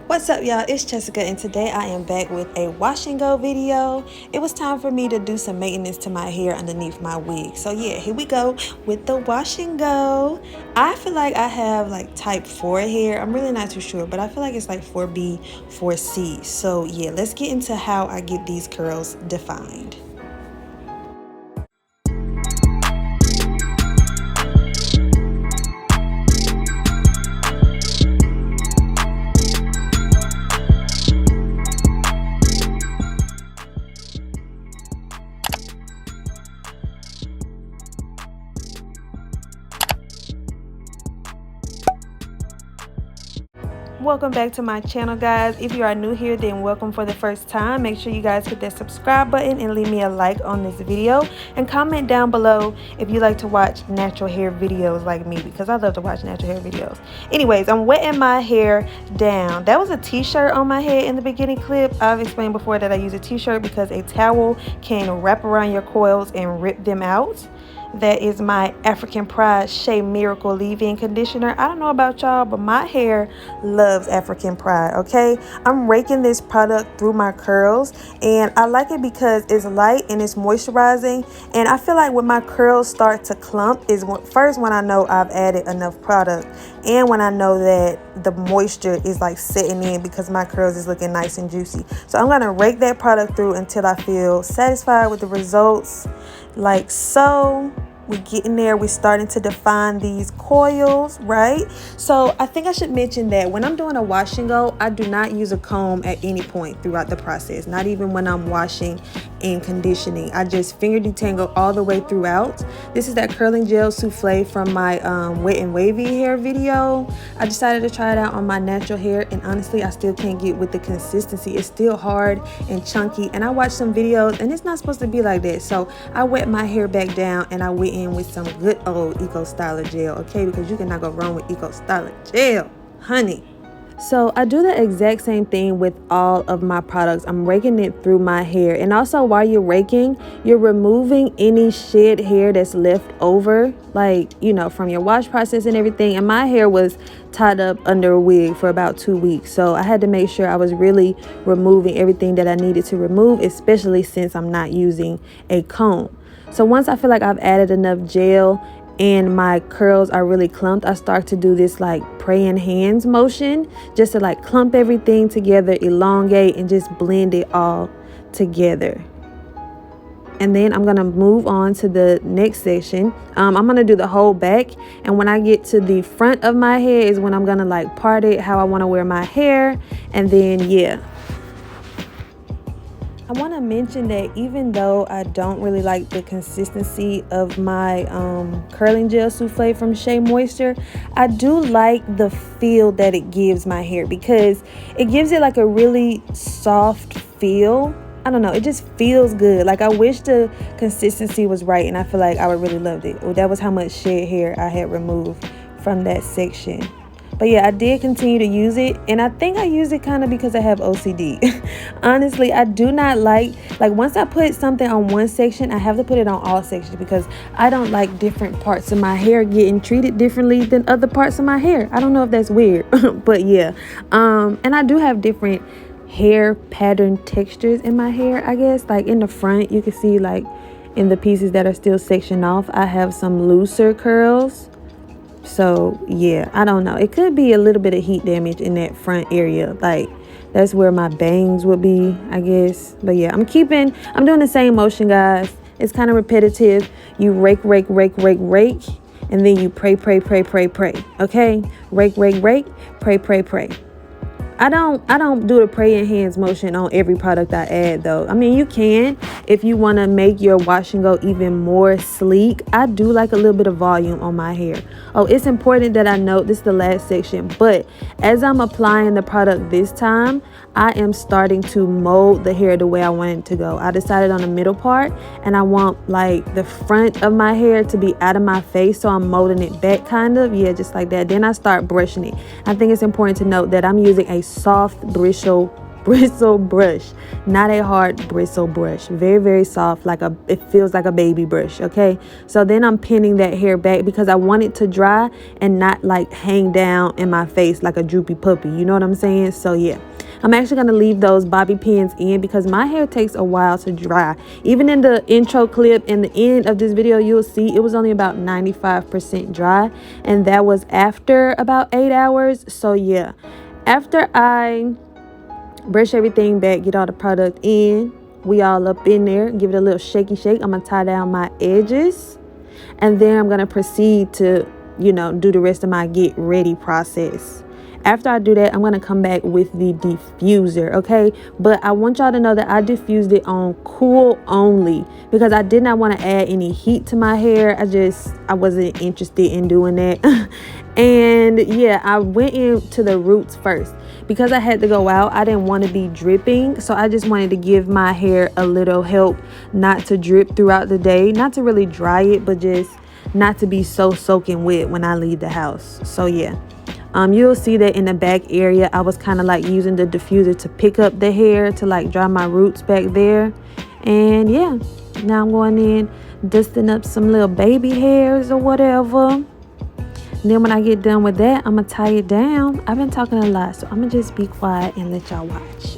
What's up, y'all? It's Jessica, and today I am back with a wash and go video. It was time for me to do some maintenance to my hair underneath my wig. So yeah, here we go with the wash and go. I feel like I have like type 4 hair. I'm really not too sure, but I feel like it's like 4B, 4C. So yeah, let's get into how I get these curls defined. Welcome back to my channel, guys. If you are new here, then welcome for the first time. Make sure you guys hit that subscribe button and leave me a like on this video, and comment down below if you like to watch natural hair videos like me, because I love to watch natural hair videos. Anyways, I'm wetting my hair down. That was a t-shirt on my head in the beginning clip. I've explained before that I use a t-shirt because a towel can wrap around your coils and rip them out. That is my African Pride Shea Miracle Leave-In Conditioner. I don't know about y'all, but my hair loves African Pride, okay? I'm raking this product through my curls, and I like it because it's light and it's moisturizing. And I feel like when my curls start to clump is first when I know I've added enough product, and when I know that the moisture is like setting in because my curls is looking nice and juicy. So I'm gonna rake that product through until I feel satisfied with the results, like so. We're getting there. We're starting to define these coils, right? So I think I should mention that when I'm doing a wash and go, I do not use a comb at any point throughout the process, not even when I'm washing and conditioning. I just finger detangle all the way throughout. This is that curling gel souffle from my wet and wavy hair video. I decided to try it out on my natural hair, and honestly, I still can't get with the consistency. It's still hard and chunky, and I watched some videos and it's not supposed to be like that. So I wet my hair back down and I went in with some good old Eco Styler gel, okay? Because you cannot go wrong with Eco Styler gel, honey. So I do the exact same thing with all of my products. I'm raking it through my hair, and also while you're raking, you're removing any shed hair that's left over, like, you know, from your wash process and everything. And my hair was tied up under a wig for about 2 weeks, so I had to make sure I was really removing everything that I needed to remove, especially since I'm not using a comb. So once I feel like I've added enough gel and my curls are really clumped, I start to do this like praying hands motion just to like clump everything together, elongate, and just blend it all together. And then I'm gonna move on to the next section. I'm gonna do the whole back, and when I get to the front of my head is when I'm gonna like part it how I want to wear my hair. And then yeah, I want to mention that even though I don't really like the consistency of my curling gel souffle from Shea Moisture, I do like the feel that it gives my hair, because it gives it like a really soft feel. I don't know, it just feels good. Like I wish the consistency was right, and I feel like I would really loved it. Well, that was how much shed hair I had removed from that section. But yeah, I did continue to use it, and I think I use it kind of because I have OCD. Honestly, I do not like once I put something on one section, I have to put it on all sections, because I don't like different parts of my hair getting treated differently than other parts of my hair. I don't know if that's weird, but yeah. And I do have different hair pattern textures in my hair, I guess. Like in the front, you can see like in the pieces that are still sectioned off, I have some looser curls. So yeah, I don't know, it could be a little bit of heat damage in that front area, like that's where my bangs would be, I guess. But yeah, I'm doing the same motion, guys. It's kind of repetitive. You rake, and then you pray, okay? Rake, pray. I don't do the praying hands motion on every product I add, though. I mean, you can if you want to make your wash and go even more sleek. I do like a little bit of volume on my hair. Oh, it's important that I note this is the last section, but as I'm applying the product this time, I am starting to mold the hair the way I want it to go. I decided on the middle part, and I want like the front of my hair to be out of my face, so I'm molding it back kind of, yeah, just like that. Then I start brushing it. I think it's important to note that I'm using a soft bristle brush, not a hard bristle brush. Very, very soft, it feels like a baby brush. Okay, so then I'm pinning that hair back because I want it to dry and not like hang down in my face like a droopy puppy, you know what I'm saying? So yeah, I'm actually going to leave those bobby pins in because my hair takes a while to dry. Even in the intro clip and the end of this video, you'll see it was only about 95% dry, and that was after about 8 hours. So yeah, after I brush everything back, get all the product in, we all up in there, give it a little shaky shake. I'm going to tie down my edges, and then I'm going to proceed to, you know, do the rest of my get ready process. After I do that, I'm going to come back with the diffuser, okay? But I want y'all to know that I diffused it on cool only because I did not want to add any heat to my hair. I wasn't interested in doing that. And yeah, I went into the roots first. Because I had to go out, I didn't want to be dripping. So I just wanted to give my hair a little help not to drip throughout the day. Not to really dry it, but just not to be so soaking wet when I leave the house. So yeah. You'll see that in the back area, I was kind of like using the diffuser to pick up the hair to like dry my roots back there. And yeah, now I'm going in, dusting up some little baby hairs or whatever. And then when I get done with that, I'm going to tie it down. I've been talking a lot, so I'm going to just be quiet and let y'all watch.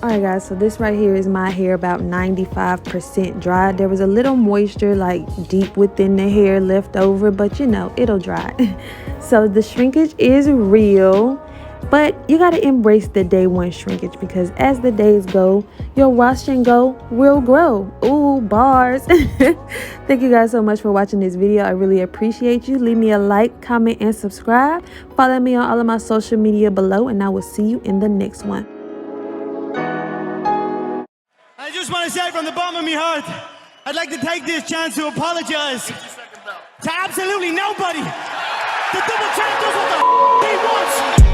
Alright guys, so this right here is my hair about 95% dry. There was a little moisture like deep within the hair left over, but you know, it'll dry. So the shrinkage is real, but you got to embrace the day one shrinkage because as the days go, your wash and go will grow. Ooh, bars. Thank you guys so much for watching this video. I really appreciate you. Leave me a like, comment, and subscribe. Follow me on all of my social media below, and I will see you in the next one. I just want to say from the bottom of my heart, I'd like to take this chance to apologize to absolutely nobody. The double champ does what the he wants.